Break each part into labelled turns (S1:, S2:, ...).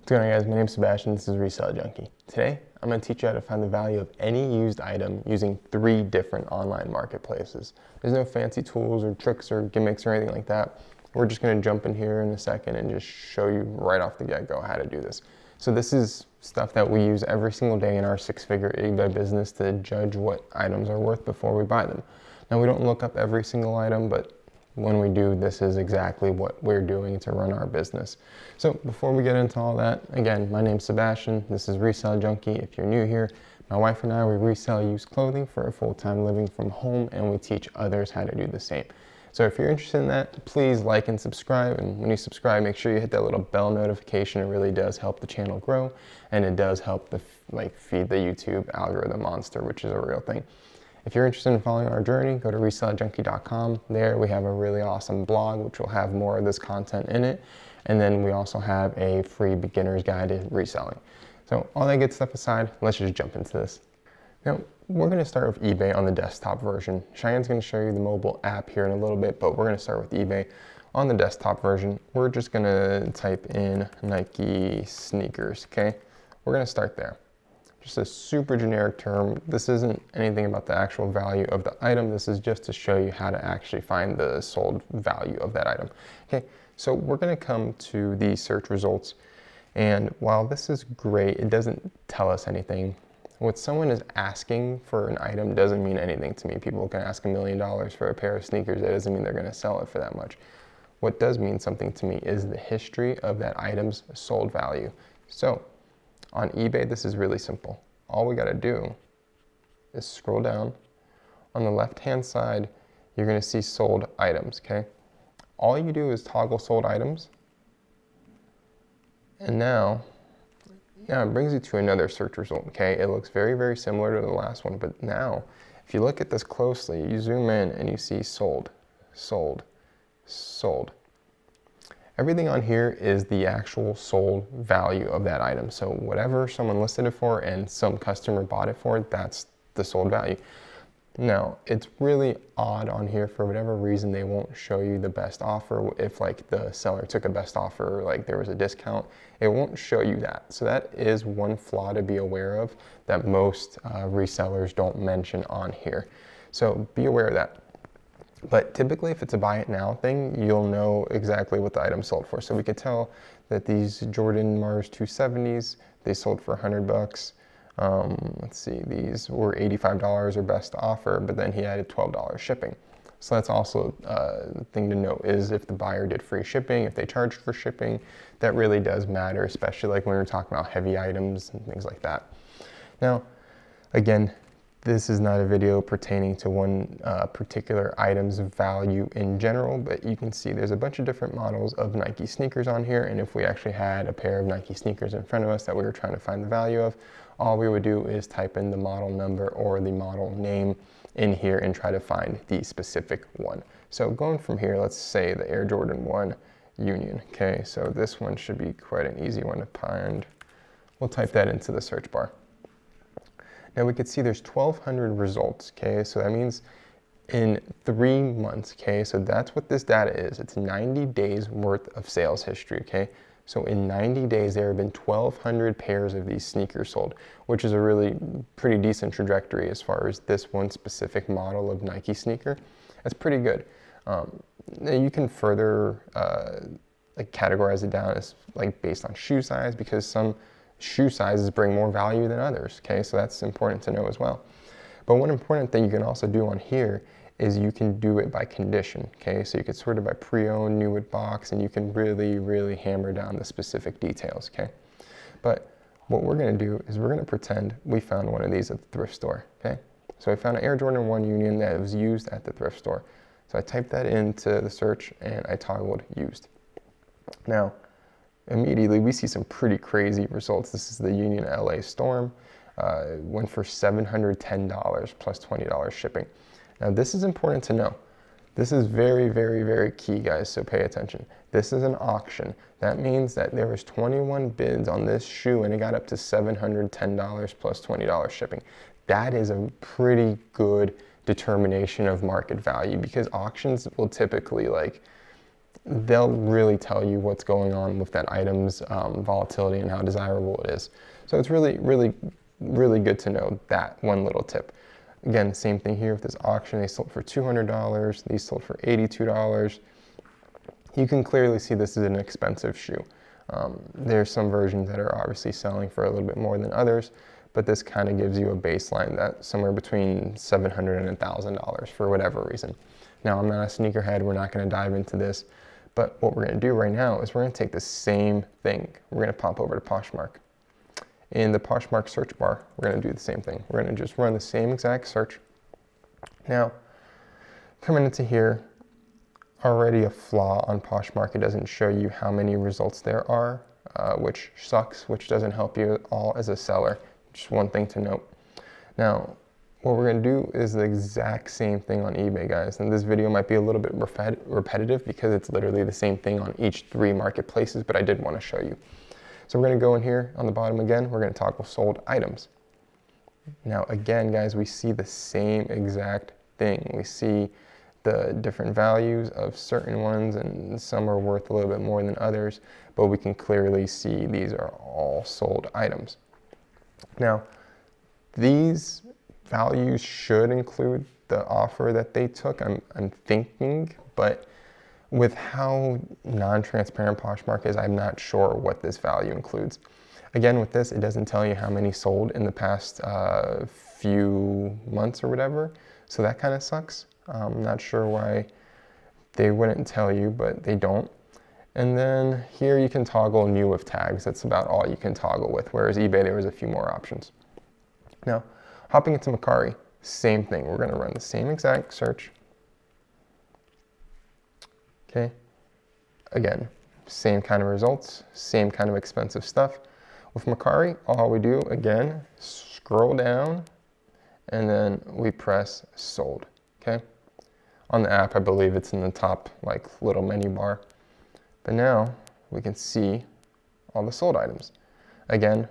S1: What's going on, guys? My name's Sebastian. This is Reseller Junkie. Today, I'm going to teach you how to find the value of any used item using 3 different online marketplaces. There's no fancy tools or tricks or gimmicks or anything like that. We're just going to jump in here in a second and just show you right off the get-go how to do this. So this is stuff that we use every single day in our 6-figure eBay business to judge what items are worth before we buy them. Now, we don't look up every single item, but when we do, this is exactly what we're doing to run our business. So before we get into all that, again, my name's Sebastian. This is Resell Junkie. If you're new here, my wife and I, we resell used clothing for a full-time living from home, and we teach others how to do the same. So if you're interested in that, please like and subscribe. And when you subscribe, make sure you hit that little bell notification. It really does help the channel grow, and it does help feed the YouTube algorithm monster, which is a real thing. If you're interested in following our journey, go to resellerjunkie.com. There we have a really awesome blog, which will have more of this content in it. And then we also have a free beginner's guide to reselling. So all that good stuff aside, let's just jump into this. Now, we're going to start with eBay on the desktop version. Cheyenne's going to show you the mobile app here in a little bit, but we're going to start with eBay on the desktop version. We're just going to type in Nike sneakers, okay? We're going to start there. Just a super generic term. This isn't anything about the actual value of the item. This is just to show you how to actually find the sold value of that item. Okay, so we're going to come to the search results. And while this is great, it doesn't tell us anything. What someone is asking for an item doesn't mean anything to me. People can ask $1 million for a pair of sneakers. That doesn't mean they're going to sell it for that much. What does mean something to me is the history of that item's sold value. So on eBay, this is really simple. All we got to do is scroll down. On the left-hand side, you're going to see sold items, okay? All you do is toggle sold items. And now it brings you to another search result, okay? It looks very, very similar to the last one, but now, if you look at this closely, you zoom in and you see sold, sold, sold. Everything on here is the actual sold value of that item. So whatever someone listed it for and some customer bought it for, that's the sold value. Now, it's really odd on here. For whatever reason, they won't show you the best offer. If like the seller took a best offer, like there was a discount, it won't show you that. So that is one flaw to be aware of that most resellers don't mention on here. So be aware of that. But typically, if it's a buy it now thing, you'll know exactly what the item sold for. So we could tell that these Jordan Mars 270s, they sold for 100 bucks. Let's see, these were $85 or best offer, but then he added $12 shipping. So that's also a thing to note is if the buyer did free shipping, if they charged for shipping, that really does matter, especially like when we're talking about heavy items and things like that. Now, again, this is not a video pertaining to one particular item's value in general, but you can see there's a bunch of different models of Nike sneakers on here. And if we actually had a pair of Nike sneakers in front of us that we were trying to find the value of, all we would do is type in the model number or the model name in here and try to find the specific one. So going from here, let's say the Air Jordan 1 Union. Okay, so this one should be quite an easy one to find. We'll type that into the search bar. Now we could see there's 1,200 results, okay? So that means in 3 months, okay? So that's what this data is. It's 90 days worth of sales history, okay? So in 90 days, there have been 1,200 pairs of these sneakers sold, which is a really pretty decent trajectory as far as this one specific model of Nike sneaker. That's pretty good. Now you can further categorize it down as like based on shoe size, because some shoe sizes bring more value than others, okay? So that's important to know as well. But one important thing you can also do on here is you can do it by condition, okay? So you can sort it by pre-owned, new with box, and you can really, really hammer down the specific details, okay? But what we're gonna do is we're gonna pretend we found one of these at the thrift store, okay? So I found an Air Jordan 1 Union that was used at the thrift store. So I typed that into the search and I toggled used. Now, immediately we see some pretty crazy results. This is the Union LA Storm. Went for $710 plus $20 shipping. Now this is important to know. This is very, very, very key, guys, so pay attention. This is an auction. That means that there was 21 bids on this shoe and it got up to $710 plus $20 shipping. That is a pretty good determination of market value, because auctions will typically they'll really tell you what's going on with that item's volatility and how desirable it is. So it's really, really, really good to know that one little tip. Again, same thing here with this auction. They sold for $200. These sold for $82. You can clearly see this is an expensive shoe. There's some versions that are obviously selling for a little bit more than others, but this kind of gives you a baseline that's somewhere between $700 and $1,000 for whatever reason. Now, I'm not a sneakerhead. We're not going to dive into this, but what we're going to do right now is we're going to take the same thing. We're going to pop over to Poshmark. In the Poshmark search bar, we're going to do the same thing. We're going to just run the same exact search. Now, coming into here, already a flaw on Poshmark. It doesn't show you how many results there are, which sucks, which doesn't help you at all as a seller. Just one thing to note. Now, what we're going to do is the exact same thing on eBay, guys. And this video might be a little bit repetitive because it's literally the same thing on each 3 marketplaces, but I did want to show you. So we're going to go in here on the bottom again. We're going to toggle sold items. Now, again, guys, we see the same exact thing. We see the different values of certain ones, and some are worth a little bit more than others, but we can clearly see these are all sold items. Now, these values should include the offer that they took, I'm thinking, but with how non-transparent Poshmark is, I'm not sure what this value includes. Again, with this, it doesn't tell you how many sold in the past few months or whatever, so that kind of sucks. I'm not sure why they wouldn't tell you, but they don't. And then here you can toggle new with tags. That's about all you can toggle with, whereas eBay, there was a few more options. Now, hopping into Mercari, same thing. We're going to run the same exact search. Okay. Again, same kind of results, same kind of expensive stuff. With Mercari, all we do, again, scroll down, and then we press sold, okay? On the app, I believe it's in the top, like, little menu bar. But now, we can see all the sold items. Again,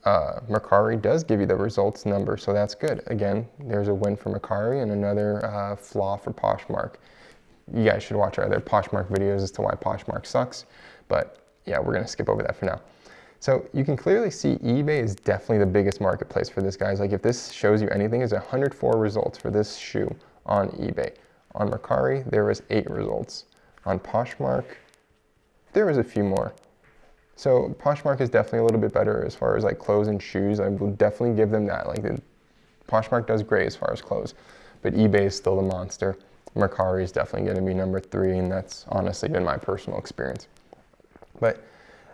S1: Mercari does give you the results number, so that's good. Again, there's a win for Mercari and another flaw for Poshmark. You guys should watch our other Poshmark videos as to why Poshmark sucks, but yeah, we're gonna skip over that for now. So you can clearly see eBay is definitely the biggest marketplace for this, guys. Like, if this shows you anything, there's 104 results for this shoe on eBay. On Mercari, there was 8 results. On Poshmark, there was a few more. So Poshmark is definitely a little bit better as far as like clothes and shoes. I will definitely give them that. Like, Poshmark does great as far as clothes, but eBay is still the monster. Mercari is definitely going to be number 3, and that's honestly been my personal experience. But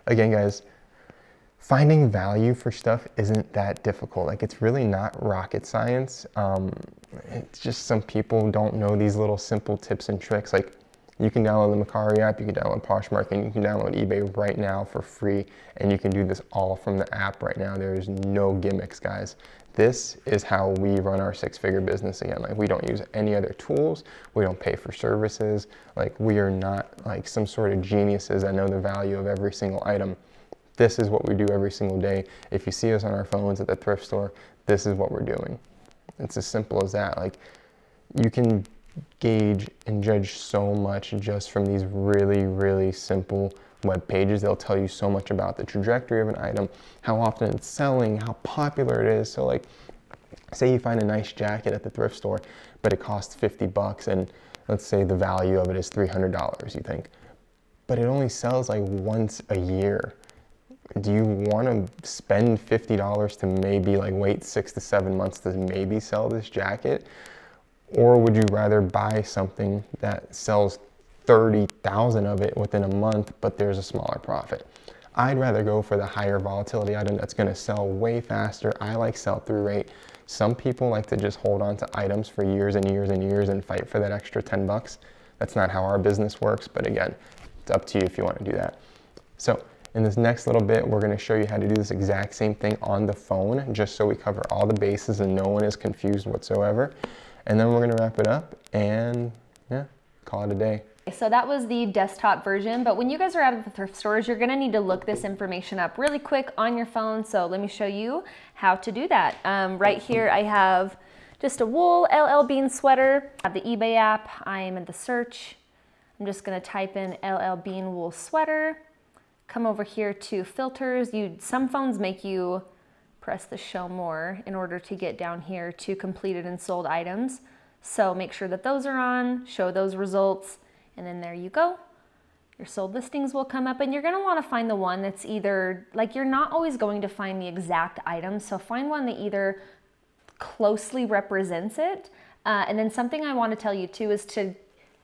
S1: again, guys, finding value for stuff isn't that difficult. Like, it's really not rocket science. It's just some people don't know these little simple tips and tricks. Like, you can download the Mercari app, you can download Poshmark, and you can download eBay right now for free, and you can do this all from the app right now. There's no gimmicks, guys. This is how we run our 6-figure business again. Like, we don't use any other tools. We don't pay for services. Like, we are not like some sort of geniuses that know the value of every single item. This is what we do every single day. If you see us on our phones at the thrift store, this is what we're doing. It's as simple as that. Like, you can gauge and judge so much just from these really, really simple web pages. They'll tell you so much about the trajectory of an item, how often it's selling, how popular it is. So, like, say you find a nice jacket at the thrift store, but it costs $50, and let's say the value of it is $300, you think, but it only sells like once a year. Do you want to spend $50 to maybe like wait 6 to 7 months to maybe sell this jacket? Or would you rather buy something that sells 30,000 of it within a month, but there's a smaller profit? I'd rather go for the higher volatility item that's going to sell way faster. I like sell-through rate. Some people like to just hold on to items for years and years and years and fight for that extra $10. That's not how our business works, but again, it's up to you if you want to do that. So in this next little bit, we're going to show you how to do this exact same thing on the phone, just so we cover all the bases and no one is confused whatsoever. And then we're going to wrap it up and yeah, call it a day.
S2: So that was the desktop version, but when you guys are out of the thrift stores, you're going to need to look this information up really quick on your phone. So let me show you how to do that. Right here, I have just a wool LL Bean sweater. I have the eBay app. I am in the search. I'm just gonna type in LL Bean wool sweater, come over here to filters. Some phones make you press the show more in order to get down here to completed and sold items. So make sure that those are on, show those results, and then there you go. Your sold listings will come up, and you're gonna wanna find the one that's either, like, you're not always going to find the exact item, so find one that either closely represents it. And then something I wanna tell you too is to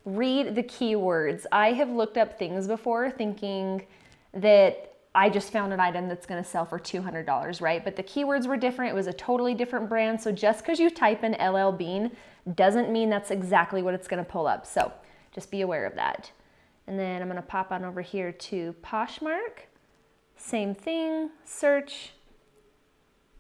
S2: read the keywords. I have looked up things before thinking that I just found an item that's gonna sell for $200, right? But the keywords were different. It was a totally different brand. So just because you type in LL Bean doesn't mean that's exactly what it's gonna pull up. So just be aware of that. And then I'm gonna pop on over here to Poshmark. Same thing, search.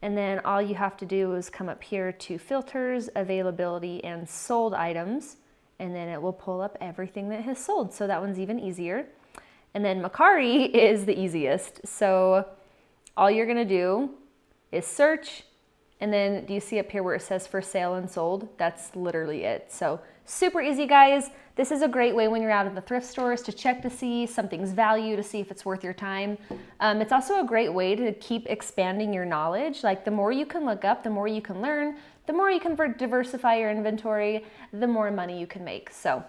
S2: And then all you have to do is come up here to filters, availability, and sold items. And then it will pull up everything that has sold. So that one's even easier. And then Mercari is the easiest. So all you're gonna do is search, and then do you see up here where it says for sale and sold? That's literally it. So super easy, guys. This is a great way when you're out at the thrift stores to check to see something's value, to see if it's worth your time. It's also a great way to keep expanding your knowledge. Like, the more you can look up, the more you can learn, the more you can diversify your inventory, the more money you can make. So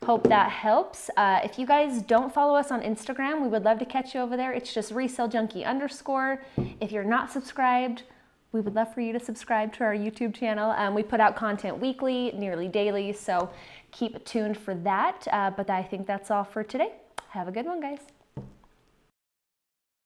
S2: hope that helps. If you guys don't follow us on Instagram, we would love to catch you over there. It's just ReselleJunkie_. If you're not subscribed, we would love for you to subscribe to our YouTube channel. We put out content weekly, nearly daily, so keep tuned for that. But I think that's all for today. Have a good one, guys.